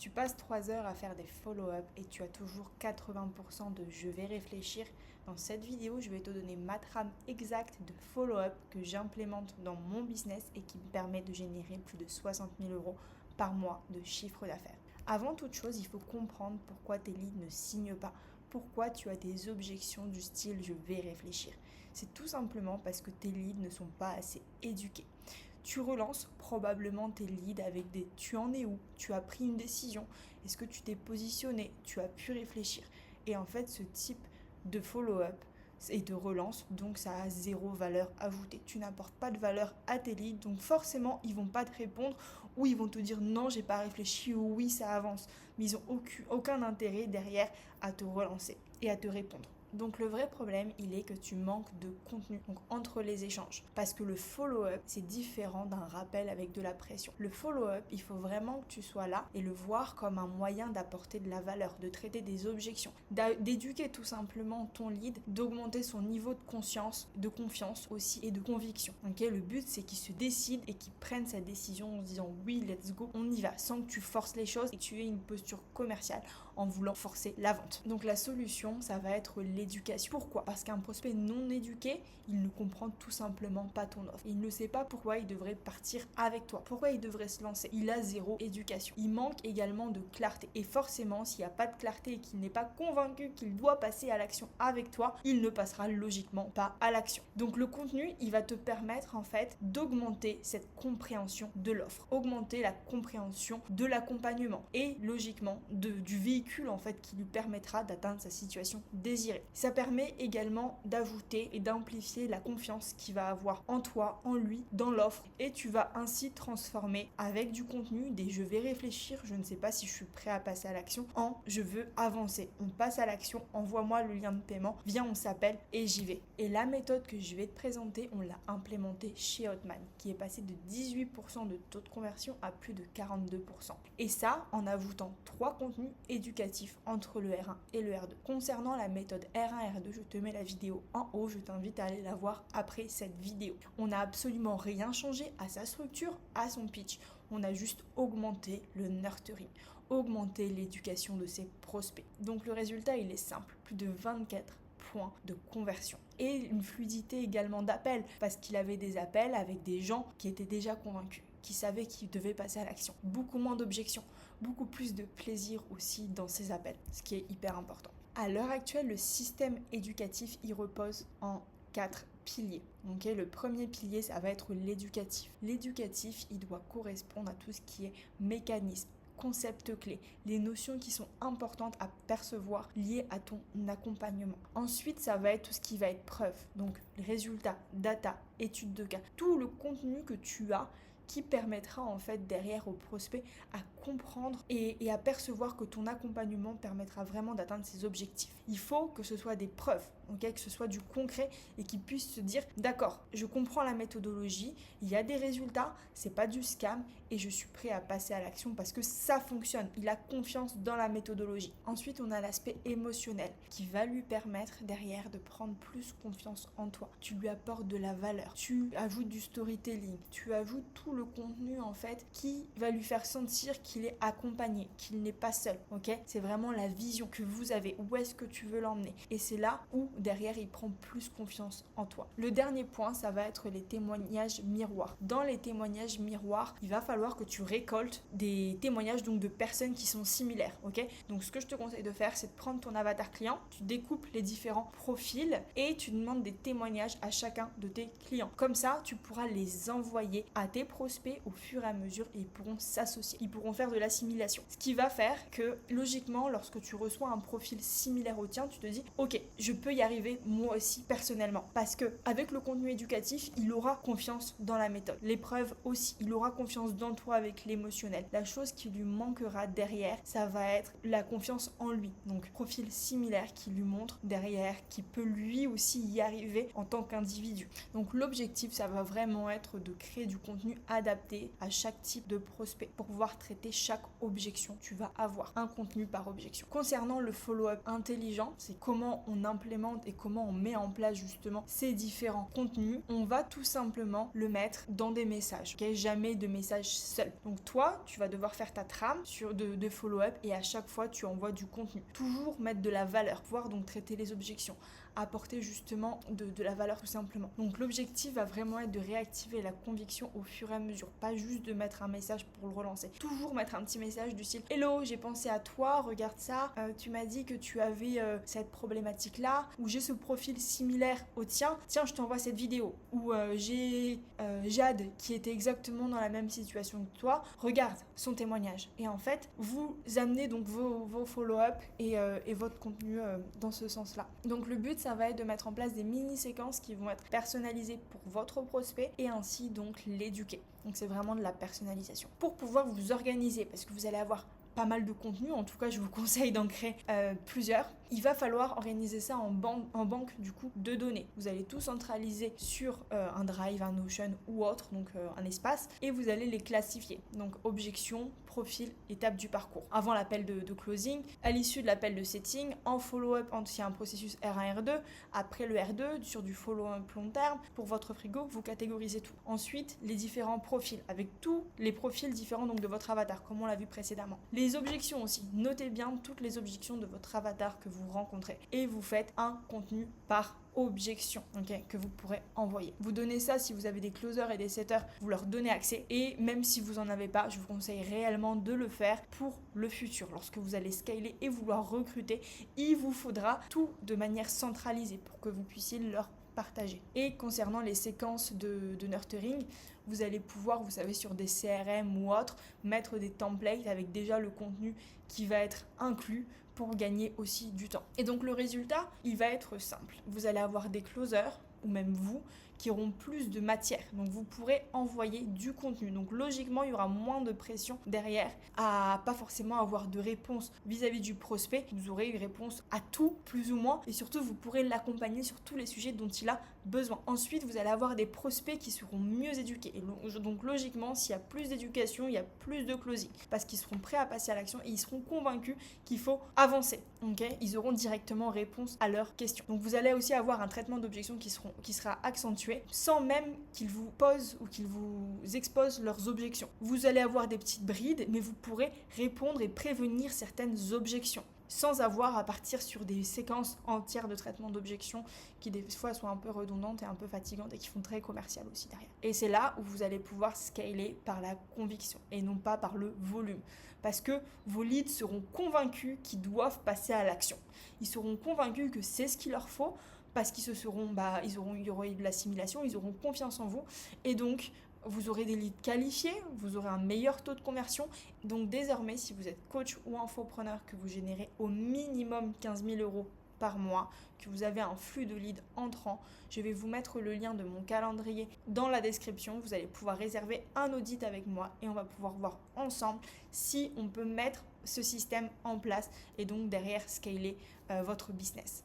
Tu passes 3 heures à faire des follow-up et tu as toujours 80% de je vais réfléchir. Dans cette vidéo, je vais te donner ma trame exacte de follow-up que j'implémente dans mon business et qui me permet de générer plus de 60 000 euros par mois de chiffre d'affaires. Avant toute chose, il faut comprendre pourquoi tes leads ne signent pas, pourquoi tu as des objections du style je vais réfléchir. C'est tout simplement parce que tes leads ne sont pas assez éduqués. Tu relances probablement tes leads avec des tu en es où, tu as pris une décision, est-ce que tu t'es positionné, tu as pu réfléchir. Et en fait, ce type de follow-up et de relance, donc ça a zéro valeur ajoutée. Tu n'apportes pas de valeur à tes leads, donc forcément, ils vont pas te répondre ou ils vont te dire non, j'ai pas réfléchi ou oui, ça avance. Mais ils ont aucun intérêt derrière à te relancer et à te répondre. Donc le vrai problème, il est que tu manques de contenu donc entre les échanges. Parce que le follow-up, c'est différent d'un rappel avec de la pression. Le follow-up, il faut vraiment que tu sois là et le voir comme un moyen d'apporter de la valeur, de traiter des objections, d'éduquer tout simplement ton lead, d'augmenter son niveau de conscience, de confiance aussi et de conviction. Okay, le but, c'est qu'il se décide et qu'il prenne sa décision en se disant oui, let's go, on y va, sans que tu forces les choses et que tu aies une posture commerciale en voulant forcer la vente. Donc la solution, ça va être l'éducation. Pourquoi ? Parce qu'un prospect non éduqué, il ne comprend tout simplement pas ton offre. Il ne sait pas pourquoi il devrait partir avec toi, pourquoi il devrait se lancer. Il a zéro éducation. Il manque également de clarté. Et forcément, s'il n'y a pas de clarté et qu'il n'est pas convaincu qu'il doit passer à l'action avec toi, il ne passera logiquement pas à l'action. Donc le contenu, il va te permettre en fait d'augmenter cette compréhension de l'offre, augmenter la compréhension de l'accompagnement et logiquement du véhicule en fait qui lui permettra d'atteindre sa situation désirée. Ça permet également d'ajouter et d'amplifier la confiance qu'il va avoir en toi, en lui, dans l'offre et tu vas ainsi transformer avec du contenu des je vais réfléchir, je ne sais pas si je suis prêt à passer à l'action en je veux avancer. On passe à l'action, envoie-moi le lien de paiement, viens on s'appelle et j'y vais. Et la méthode que je vais te présenter, on l'a implémentée chez Hotman qui est passé de 18% de taux de conversion à plus de 42%. Et ça en ajoutant 3 contenus éducatifs entre le R1 et le R2. Concernant la méthode R1 R2, je te mets la vidéo en haut, je t'invite à aller la voir après cette vidéo. On n'a absolument rien changé à sa structure, à son pitch. On a juste augmenté le nurturing, augmenté l'éducation de ses prospects. Donc le résultat, il est simple, plus de 24 points de conversion et une fluidité également d'appels parce qu'il avait des appels avec des gens qui étaient déjà convaincus, qui savaient qu'ils devaient passer à l'action. Beaucoup moins d'objections, beaucoup plus de plaisir aussi dans ces appels, ce qui est hyper important. À l'heure actuelle, le système éducatif, il repose en 4 piliers. Okay, le premier pilier, ça va être l'éducatif. L'éducatif, il doit correspondre à tout ce qui est mécanisme, concepts clés, les notions qui sont importantes à percevoir liées à ton accompagnement. Ensuite, ça va être tout ce qui va être preuve, donc résultats, data, études de cas, tout le contenu que tu as qui permettra en fait derrière au prospect à comprendre et à percevoir que ton accompagnement permettra vraiment d'atteindre ses objectifs. Il faut que ce soit des preuves, okay, que ce soit du concret et qu'il puisse se dire d'accord, je comprends la méthodologie, il y a des résultats, c'est pas du scam et je suis prêt à passer à l'action parce que ça fonctionne. Il a confiance dans la méthodologie. Ensuite, on a l'aspect émotionnel qui va lui permettre derrière de prendre plus confiance en toi. Tu lui apportes de la valeur, tu ajoutes du storytelling, tu ajoutes tout le contenu en fait qui va lui faire sentir qu'il est accompagné, qu'il n'est pas seul, ok ? C'est vraiment la vision que vous avez, où est-ce que tu veux l'emmener et c'est là où derrière il prend plus confiance en toi. Le dernier point, ça va être les témoignages miroirs. Dans les témoignages miroirs, il va falloir que tu récoltes des témoignages donc de personnes qui sont similaires, ok ? Donc ce que je te conseille de faire, c'est de prendre ton avatar client, tu découpes les différents profils et tu demandes des témoignages à chacun de tes clients. Comme ça, tu pourras les envoyer à tes prospects au fur et à mesure et ils pourront s'associer. Ils pourront faire de l'assimilation. Ce qui va faire que, logiquement, lorsque tu reçois un profil similaire au tien, tu te dis, ok, je peux y arriver moi aussi personnellement. Parce que avec le contenu éducatif, il aura confiance dans la méthode. L'épreuve aussi, il aura confiance dans toi avec l'émotionnel. La chose qui lui manquera derrière, ça va être la confiance en lui. Donc, profil similaire qui lui montre derrière, qui peut lui aussi y arriver en tant qu'individu. Donc, l'objectif, ça va vraiment être de créer du contenu adapté à chaque type de prospect pour pouvoir traiter chaque objection. Tu vas avoir un contenu par objection. Concernant le follow-up intelligent, c'est comment on implémente et comment on met en place justement ces différents contenus. On va tout simplement le mettre dans des messages. Okay, jamais de message seul. Donc toi, tu vas devoir faire ta trame de follow-up et à chaque fois, tu envoies du contenu. Toujours mettre de la valeur, pouvoir donc traiter les objections, apporter justement de la valeur tout simplement. Donc l'objectif va vraiment être de réactiver la conviction au fur et à mesure, pas juste de mettre un message pour le relancer. Toujours mettre un petit message du style Hello, j'ai pensé à toi, regarde ça, tu m'as dit que tu avais cette problématique là, ou j'ai ce profil similaire au tien, tiens je t'envoie cette vidéo, ou j'ai Jade qui était exactement dans la même situation que toi, regarde son témoignage. Et en fait vous amenez donc vos follow-up et votre contenu dans ce sens là. Donc le but ça va être de mettre en place des mini-séquences qui vont être personnalisées pour votre prospect et ainsi donc l'éduquer. Donc c'est vraiment de la personnalisation. Pour pouvoir vous organiser, parce que vous allez avoir pas mal de contenu, en tout cas je vous conseille d'en créer plusieurs. Il va falloir organiser ça en banque du coup de données. Vous allez tout centraliser sur un Drive, un Notion ou autre, donc un espace, et vous allez les classifier. Donc objection, profil, étape du parcours. Avant l'appel de closing, à l'issue de l'appel de setting, en follow-up, il y a un processus R1, R2, après le R2, sur du follow-up long terme, pour votre frigo, vous catégorisez tout. Ensuite, les différents profils, avec tous les profils différents donc de votre avatar, comme on l'a vu précédemment. Les objections aussi, notez bien toutes les objections de votre avatar que vous rencontrez et vous faites un contenu par objection, okay, que vous pourrez envoyer. Vous donnez ça si vous avez des closers et des setters, vous leur donnez accès et même si vous en avez pas, je vous conseille réellement de le faire pour le futur. Lorsque vous allez scaler et vouloir recruter, il vous faudra tout de manière centralisée pour que vous puissiez leur partager. Et concernant les séquences de nurturing, vous allez pouvoir, vous savez, sur des CRM ou autres, mettre des templates avec déjà le contenu qui va être inclus pour gagner aussi du temps. Et donc le résultat, il va être simple. Vous allez avoir des closers, ou même vous, qui auront plus de matière. Donc vous pourrez envoyer du contenu. Donc logiquement, il y aura moins de pression derrière à pas forcément avoir de réponse vis-à-vis du prospect. Vous aurez une réponse à tout, plus ou moins. Et surtout, vous pourrez l'accompagner sur tous les sujets dont il a besoin. Ensuite, vous allez avoir des prospects qui seront mieux éduqués. Et donc logiquement, s'il y a plus d'éducation, il y a plus de closing. Parce qu'ils seront prêts à passer à l'action et ils seront convaincus qu'il faut avancer. Okay, ils auront directement réponse à leurs questions. Donc vous allez aussi avoir un traitement d'objection qui sera accentué sans même qu'ils vous posent ou qu'ils vous exposent leurs objections. Vous allez avoir des petites brides, mais vous pourrez répondre et prévenir certaines objections sans avoir à partir sur des séquences entières de traitement d'objections qui des fois sont un peu redondantes et un peu fatigantes et qui font très commercial aussi derrière. Et c'est là où vous allez pouvoir scaler par la conviction et non pas par le volume. Parce que vos leads seront convaincus qu'ils doivent passer à l'action. Ils seront convaincus que c'est ce qu'il leur faut parce qu'ils il y aura eu de l'assimilation, ils auront confiance en vous et donc vous aurez des leads qualifiés, vous aurez un meilleur taux de conversion. Donc désormais, si vous êtes coach ou infopreneur, que vous générez au minimum 15 000 € par mois, que vous avez un flux de leads entrant, je vais vous mettre le lien de mon calendrier dans la description. Vous allez pouvoir réserver un audit avec moi et on va pouvoir voir ensemble si on peut mettre ce système en place et donc derrière scaler votre business.